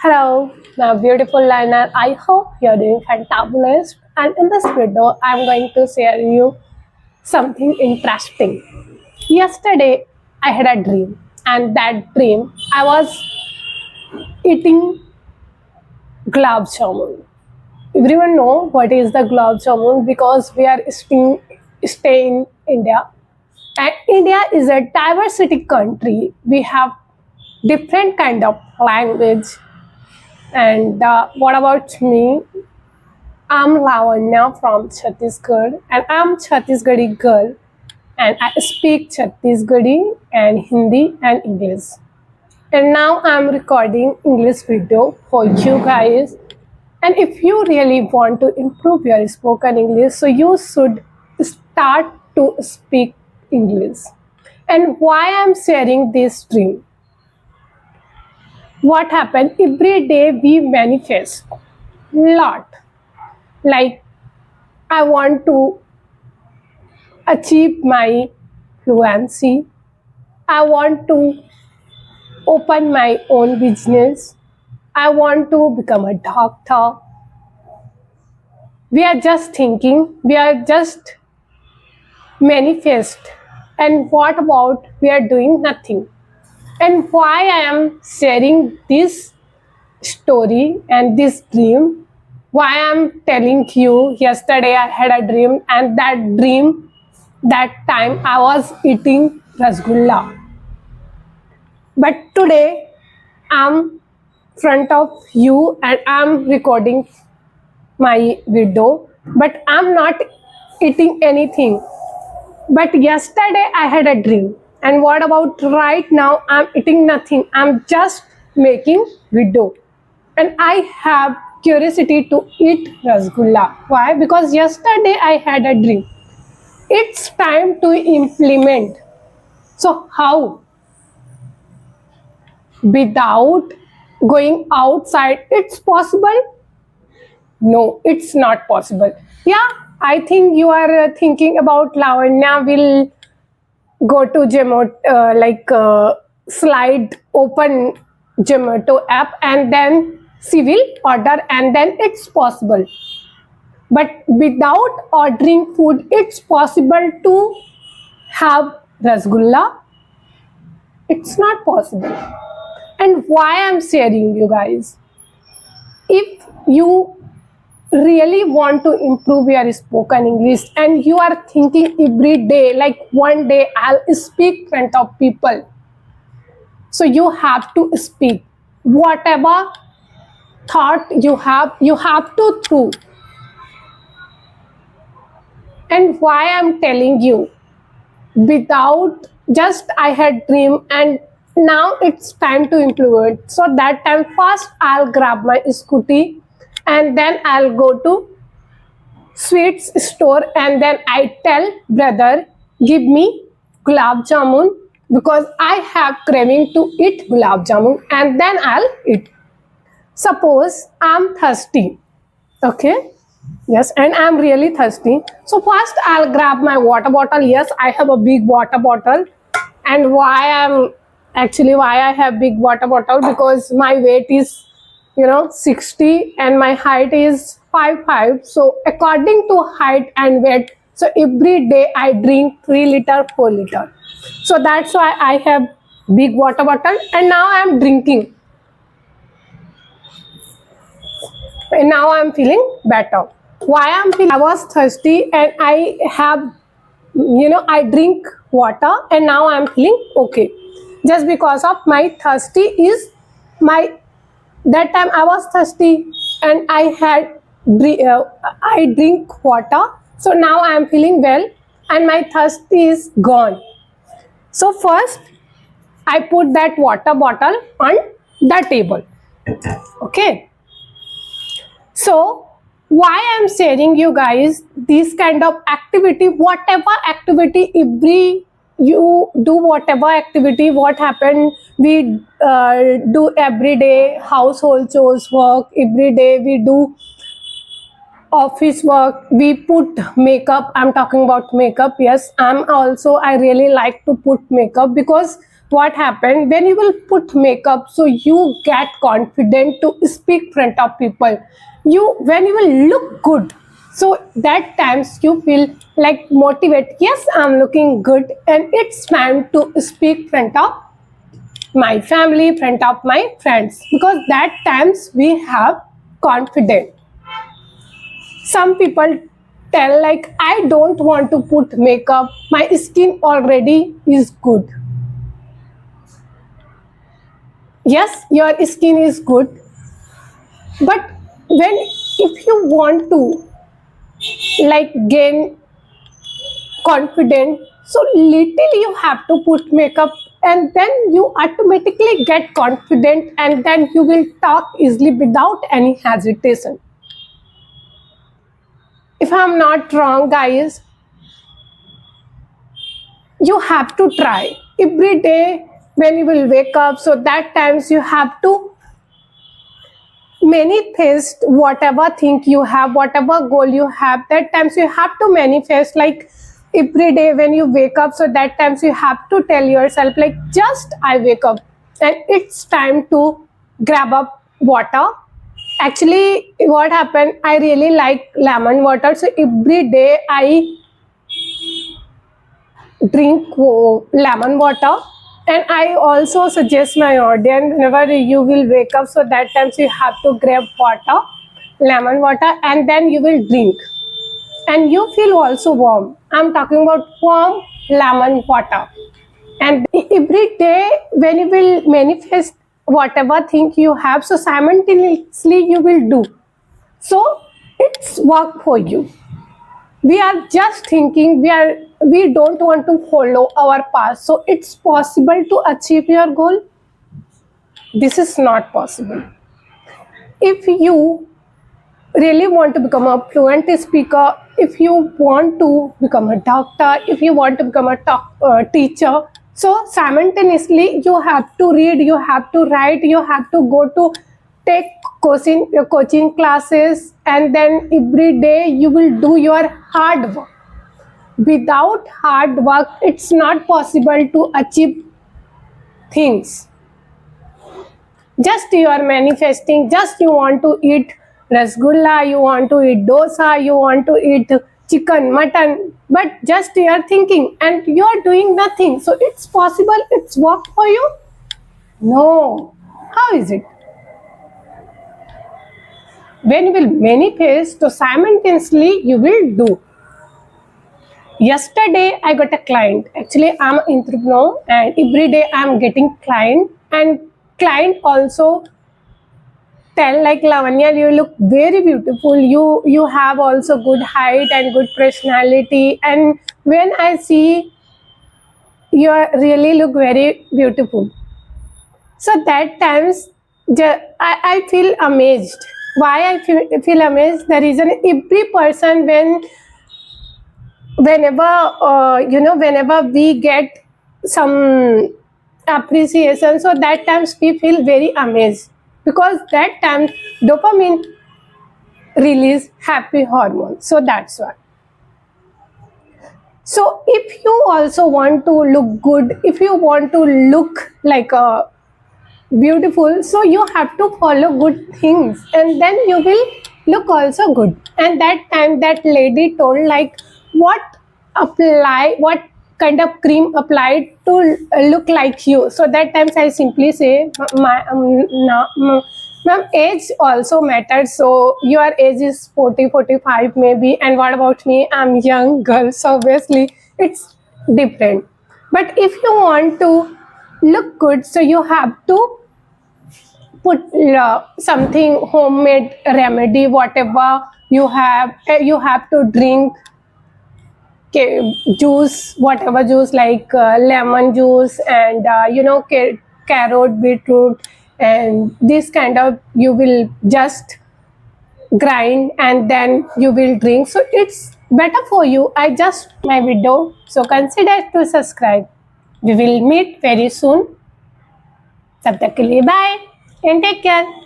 Hello, my beautiful learner. I hope you're doing fantabulous. And in this video, I'm going to share you something interesting. Yesterday, I had a dream, and that dream, I was eating gulab jamun. Everyone know what is the gulab jamun because we are stay in India. And India is a diversity country. We have different kind of language. And what about me? I'm Lavanya from Chhattisgarh and I'm Chhattisgarhi girl and I speak Chhattisgarhi and Hindi and English. And now I'm recording English video for you guys. And if you really want to improve your spoken English, so you should start to speak English. And why I'm sharing this dream? What happened? Every day we manifest lot. Like I want to achieve my fluency. I want to open my own business. I want to become a doctor. We are just thinking, we are just manifest. And what about we are doing nothing? And why I am sharing this story and this dream? Why I'm telling you yesterday I had a dream and that dream that time I was eating rasgulla. But today I'm front of you and I'm recording my video, but I'm not eating anything. But yesterday I had a dream. And what about right now? I'm eating nothing. I'm just making video. And I have curiosity to eat rasgulla. Why? Because yesterday I had a dream. It's time to implement. So how? Without going outside, it's possible? No, it's not possible. Yeah, I think you are thinking about Lavanya will go to Zomato, slide open Zomato app and then she will order and then it's possible. But without ordering food, it's possible to have rasgulla. It's not possible. And why I'm sharing you guys? If you really want to improve your spoken English and you are thinking every day, like one day I'll speak in front of people. So you have to speak. Whatever thought you have to through. And why I'm telling you, without just I had dream and now it's time to implement. So that time first I'll grab my scooty and then I'll go to sweets store and then I tell brother give me gulab jamun because I have craving to eat gulab jamun and then I'll eat. Suppose I'm thirsty, okay, yes, and I'm really thirsty. So first I'll grab my water bottle. Yes, I have a big water bottle. And why I have big water bottle, because my weight is 60 and my height is 5'5". So according to height and weight, so every day I drink 3 liter 4 liter. So that's why I have big water bottle and now I'm drinking. And now I'm feeling better. Why I'm feeling? I was thirsty and I have, I drink water and now I'm feeling okay. Just because of my thirsty is my, that time I was thirsty and I drink water. So now I am feeling well and my thirst is gone. So first I put that water bottle on the table. Okay. So why I'm sharing you guys this kind of activity, whatever activity, every you do whatever activity, what happened, we do every day household chores work, every day we do office work, we put makeup. I'm talking about makeup. Yes, I really like to put makeup because what happened when you will put makeup, so you get confident to speak front of people. When you will look good, so that times you feel like motivate, yes, I'm looking good and it's time to speak front of my family, front of my friends, because that times we have confidence. Some people tell like, I don't want to put makeup, my skin already is good. Yes, your skin is good, but when, if you want to like gain confidence, so little you have to put makeup, and then you automatically get confident, and then you will talk easily without any hesitation. If I'm not wrong, guys, you have to try every day when you will wake up, so that times you have to manifest whatever thing you have, whatever goal you have, that times you have to manifest like every day when you wake up, so that times you have to tell yourself like, just I wake up and it's time to grab up water. Actually, what happened, I really like lemon water, so every day I drink lemon water. And I also suggest my audience, whenever you will wake up, so that times you have to grab water, lemon water, and then you will drink, and you feel also warm. I'm talking about warm lemon water. And every day when you will manifest whatever thing you have, so simultaneously you will do, so it's work for you. We are just thinking, we don't want to follow our path, so it's possible to achieve your goal? This is not possible. If you really want to become a fluent speaker, if you want to become a doctor, if you want to become a teacher, so simultaneously you have to read, you have to write, you have to go to take coaching classes, and then every day you will do your hard work. Without hard work, it's not possible to achieve things. Just you are manifesting, just you want to eat rasgulla, you want to eat dosa, you want to eat chicken, mutton, but just you are thinking and you are doing nothing. So it's possible, it's work for you? No. How is it? When you will manifest, so simultaneously you will do. Yesterday I got a client. Actually, I'm an entrepreneur, and every day I'm getting client, and client also tell like, Lavanya, you look very beautiful. You have also good height and good personality, and when I see you really look very beautiful. So that times I feel amazed. Why I feel amazed? The reason, every person whenever we get some appreciation, so that times we feel very amazed, because that time dopamine release happy hormone, so that's why. So if you also want to look good, if you want to look like a beautiful, so you have to follow good things, and then you will look also good. And that time that lady told like, what kind of cream applied to look like you? So that times I simply say, ma'am, age also matters. So your age is 40-45 maybe, and what about me, I'm young girl, so obviously it's different. But if you want to look good, so you have to put something homemade remedy, whatever you have to drink juice, whatever juice, like lemon juice, and carrot, beetroot, and this kind of, you will just grind and then you will drink, so it's better for you. I just my video, so consider to subscribe. We will meet very soon. तब तक के लिए bye and take care.